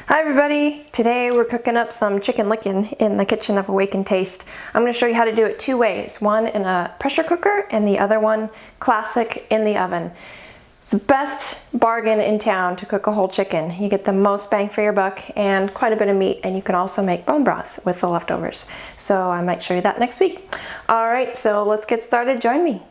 Hi everybody! Today we're cooking up some chicken lickin in the kitchen of Awakened Taste. I'm going to show you how to do it two ways. One in a pressure cooker and the other one classic in the oven. It's the best bargain in town to cook a whole chicken. You get the most bang for your buck and quite a bit of meat, and you can also make bone broth with the leftovers. So I might show you that next week. Alright, so let's get started. Join me.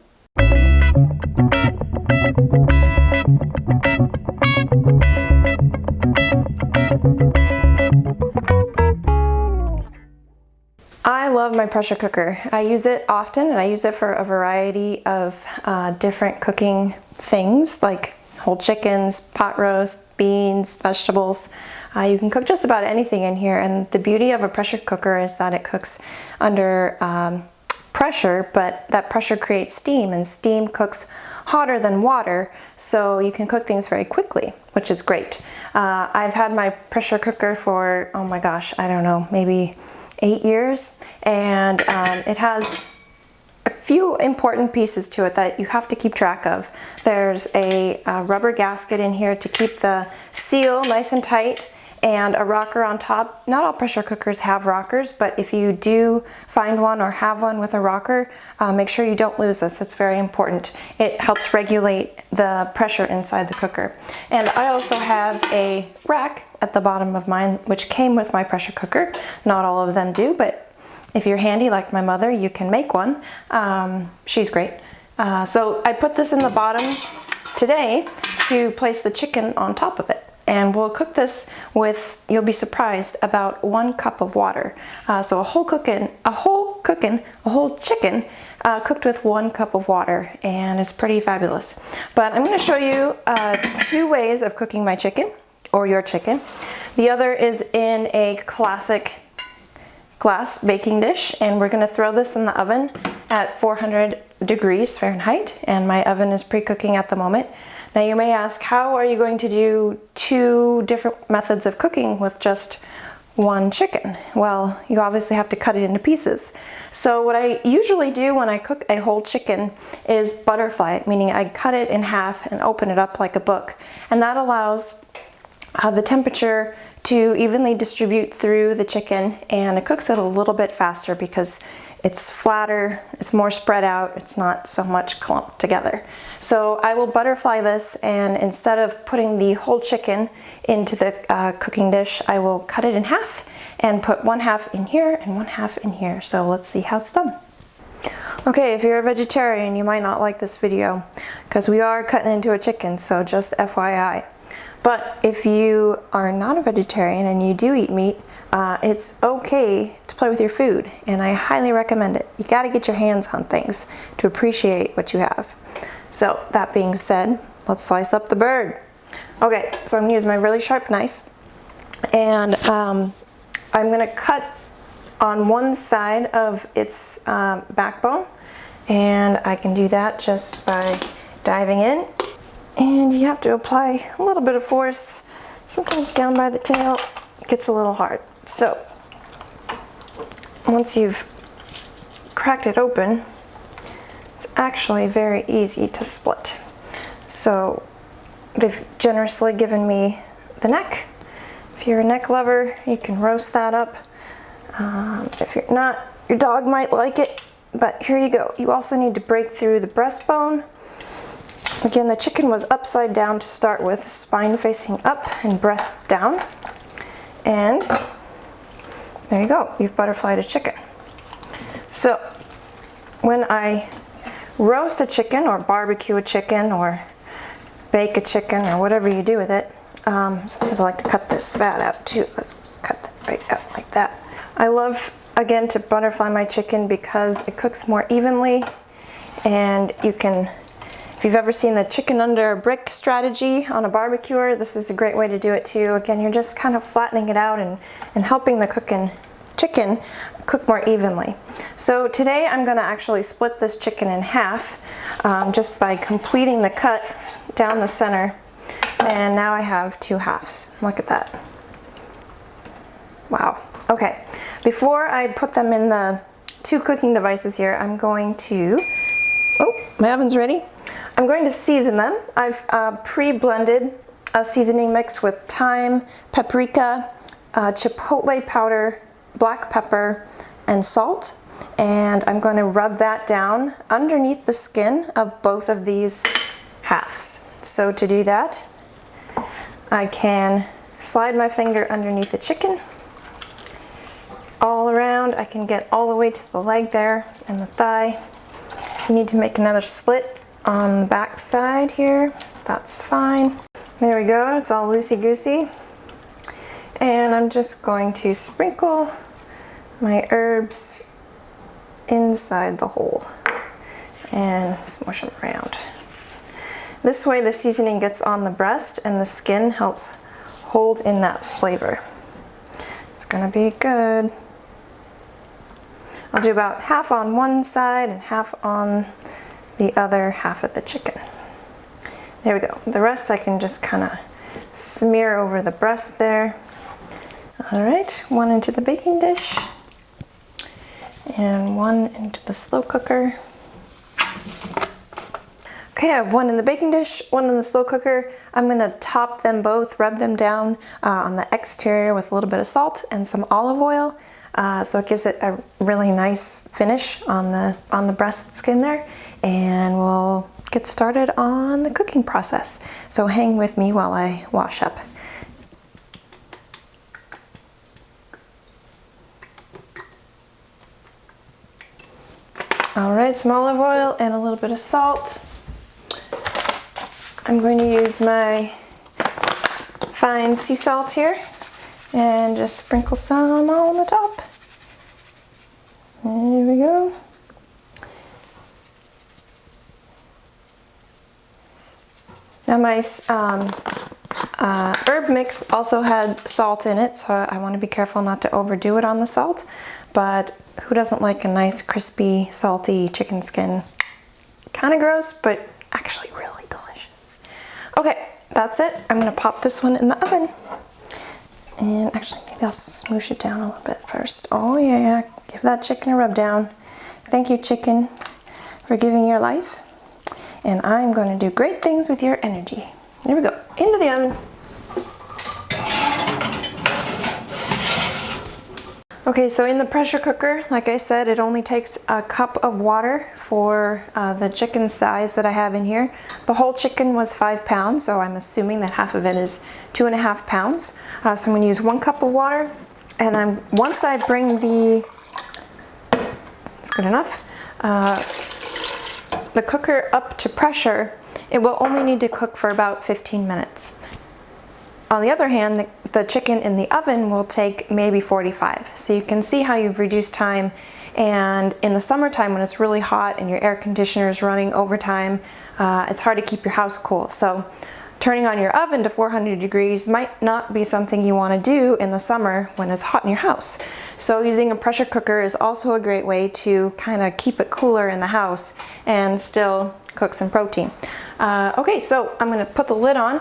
I love my pressure cooker. I use it often, and I use it for a variety of different cooking things like whole chickens, pot roast, beans, vegetables. You can cook just about anything in here, and the beauty of a pressure cooker is that it cooks under pressure, but that pressure creates steam, and steam cooks hotter than water, so you can cook things very quickly, which is great. I've had my pressure cooker for, oh my gosh, I don't know, maybe 8 years, and it has a few important pieces to it that you have to keep track of. There's a rubber gasket in here to keep the seal nice and tight, and a rocker on top. Not all pressure cookers have rockers, but if you do find one or have one with a rocker, make sure you don't lose this. It's very important. It helps regulate the pressure inside the cooker. And I also have a rack at the bottom of mine, which came with my pressure cooker. Not all of them do, but if you're handy like my mother, you can make one. She's great. So I put this in the bottom today to place the chicken on top of it. And we'll cook this with, you'll be surprised, about 1 cup of water. So a whole chicken cooked with 1 cup of water, and it's pretty fabulous. But I'm going to show you 2 ways of cooking my chicken, or your chicken. The other is in a classic glass baking dish, and we're going to throw this in the oven at 400 degrees Fahrenheit, and my oven is pre-cooking at the moment. Now you may ask, how are you going to do 2 different methods of cooking with just 1 chicken? Well, you obviously have to cut it into pieces. So what I usually do when I cook a whole chicken is butterfly it, meaning I cut it in half and open it up like a book. And that allows the temperature to evenly distribute through the chicken, and it cooks it a little bit faster because it's flatter, it's more spread out, it's not so much clumped together. So I will butterfly this, and instead of putting the whole chicken into the cooking dish, I will cut it in half and put 1/2 in here and 1/2 in here. So let's see how it's done. Okay, if you're a vegetarian, you might not like this video because we are cutting into a chicken, so just FYI. But if you are not a vegetarian and you do eat meat, it's okay to play with your food, and I highly recommend it. You gotta get your hands on things to appreciate what you have. So that being said, let's slice up the bird. Okay, so I'm gonna use my really sharp knife, and I'm gonna cut on one side of its backbone, and I can do that just by diving in. And you have to apply a little bit of force. Sometimes down by the tail it gets a little hard. So once you've cracked it open, it's actually very easy to split. So they've generously given me the neck. If you're a neck lover, you can roast that up. If you're not, your dog might like it, but here you go. You also need to break through the breastbone. Again, the chicken was upside down to start with, spine facing up and breast down. And there you go, you've butterflied a chicken. So when I roast a chicken or barbecue a chicken or bake a chicken or whatever you do with it, sometimes I like to cut this fat out too. Let's just cut that right out like that. I love, again, to butterfly my chicken because it cooks more evenly, and you can, if you've ever seen the chicken under a brick strategy on a barbecuer, this is a great way to do it too. Again, you're just kind of flattening it out and helping the chicken cook more evenly. So today I'm going to actually split this chicken in half just by completing the cut down the center, and now I have 2 halves. Look at that. Wow. Okay, before I put them in the 2 cooking devices here, I'm going to, oh, my oven's ready. I'm going to season them. I've pre-blended a seasoning mix with thyme, paprika, chipotle powder, black pepper, and salt. And I'm going to rub that down underneath the skin of both of these halves. So to do that, I can slide my finger underneath the chicken all around. I can get all the way to the leg there and the thigh. If you need to make another slit on the back side here, that's fine. There we go, it's all loosey-goosey. And I'm just going to sprinkle my herbs inside the hole and smush them around. This way the seasoning gets on the breast and the skin helps hold in that flavor. It's gonna be good. I'll do about half on one side and half on the other half of the chicken. There we go. The rest I can just kind of smear over the breast there. All right, one into the baking dish and one into the slow cooker. Okay, I have one in the baking dish, one in the slow cooker. I'm gonna top them both, rub them down on the exterior with a little bit of salt and some olive oil. So it gives it a really nice finish on the breast skin there. And we'll get started on the cooking process. So hang with me while I wash up. All right, some olive oil and a little bit of salt. I'm going to use my fine sea salt here and just sprinkle some on the top. There we go. Now my herb mix also had salt in it, so I want to be careful not to overdo it on the salt. But who doesn't like a nice crispy, salty chicken skin? Kind of gross, but actually really delicious. Okay, that's it. I'm gonna pop this one in the oven. And actually, maybe I'll smoosh it down a little bit first. Oh yeah, give that chicken a rub down. Thank you, chicken, for giving your life. And I'm gonna do great things with your energy. There we go, into the oven. Okay, so in the pressure cooker, like I said, it only takes a cup of water for the chicken size that I have in here. The whole chicken was 5 pounds, so I'm assuming that half of it is 2.5 pounds. So I'm going to use 1 cup of water, and then once I bring it's good enough, the cooker up to pressure, it will only need to cook for about 15 minutes. On the other hand, the chicken in the oven will take maybe 45. So you can see how you've reduced time. And in the summertime when it's really hot and your air conditioner is running overtime, it's hard to keep your house cool. So turning on your oven to 400 degrees might not be something you want to do in the summer when it's hot in your house. So using a pressure cooker is also a great way to kind of keep it cooler in the house and still cook some protein. Okay, so I'm going to put the lid on.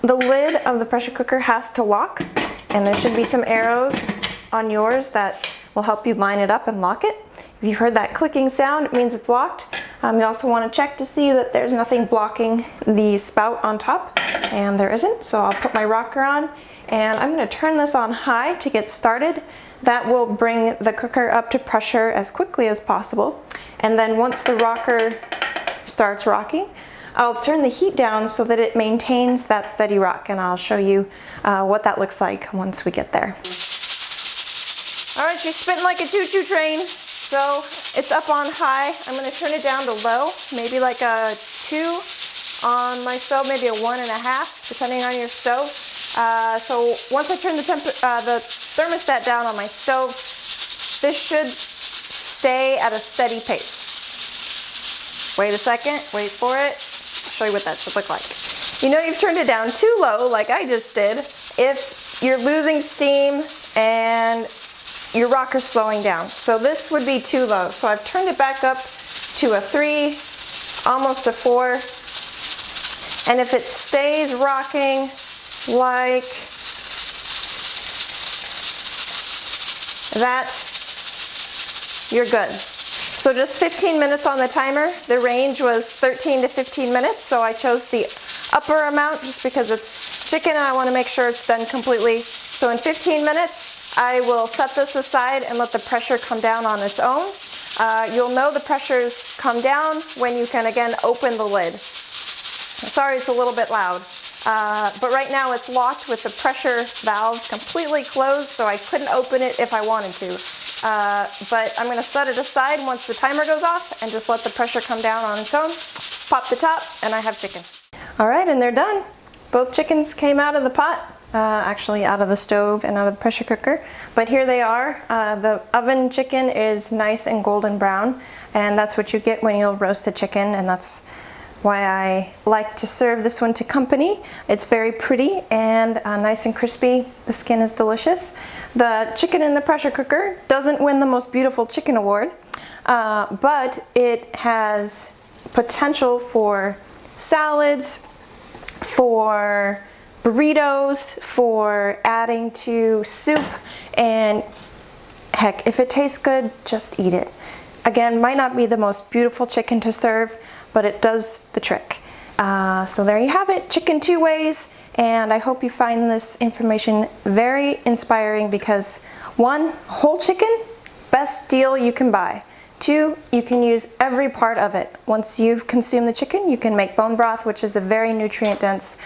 The lid of the pressure cooker has to lock, and there should be some arrows on yours that will help you line it up and lock it. If you've heard that clicking sound, it means it's locked. You also want to check to see that there's nothing blocking the spout on top, and there isn't. So I'll put my rocker on, and I'm going to turn this on high to get started. That will bring the cooker up to pressure as quickly as possible. And then once the rocker starts rocking, I'll turn the heat down so that it maintains that steady rock, and I'll show you what that looks like once we get there. All right, she's spitting like a choo-choo train. So it's up on high. I'm gonna turn it down to low, maybe like a 2 on my stove, maybe a 1.5, depending on your stove. So once I turn the thermostat down on my stove, this should stay at a steady pace. Wait a second, wait for it. I'll show you what that should look like. You know you've turned it down too low, like I just did, if you're losing steam and your rocker's slowing down. So this would be too low. So I've turned it back up to a 3, almost a 4. And if it stays rocking like that, you're good. So just 15 minutes on the timer. The range was 13 to 15 minutes, so I chose the upper amount just because it's chicken and I want to make sure it's done completely. So in 15 minutes, I will set this aside and let the pressure come down on its own. You'll know the pressure's come down when you can again open the lid. Sorry, it's a little bit loud. But right now it's locked with the pressure valve completely closed, so I couldn't open it if I wanted to. But I'm going to set it aside once the timer goes off and just let the pressure come down on its own. Pop the top and I have chicken. All right, and they're done. Both chickens came out of the pot, actually out of the stove and out of the pressure cooker. But here they are. The oven chicken is nice and golden brown, and that's what you get when you'll roast the chicken, and that's why I like to serve this one to company. It's very pretty and nice and crispy. The skin is delicious. The chicken in the pressure cooker doesn't win the most beautiful chicken award, but it has potential for salads, for burritos, for adding to soup, and heck, if it tastes good, just eat it. Again, might not be the most beautiful chicken to serve, but it does the trick. So there you have it, chicken two ways, and I hope you find this information very inspiring because 1, whole chicken, best deal you can buy. 2, you can use every part of it. Once you've consumed the chicken, you can make bone broth, which is a very nutrient-dense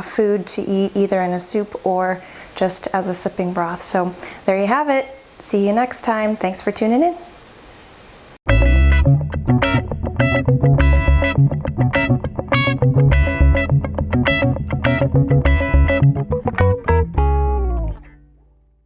food to eat either in a soup or just as a sipping broth. So there you have it. See you next time. Thanks for tuning in.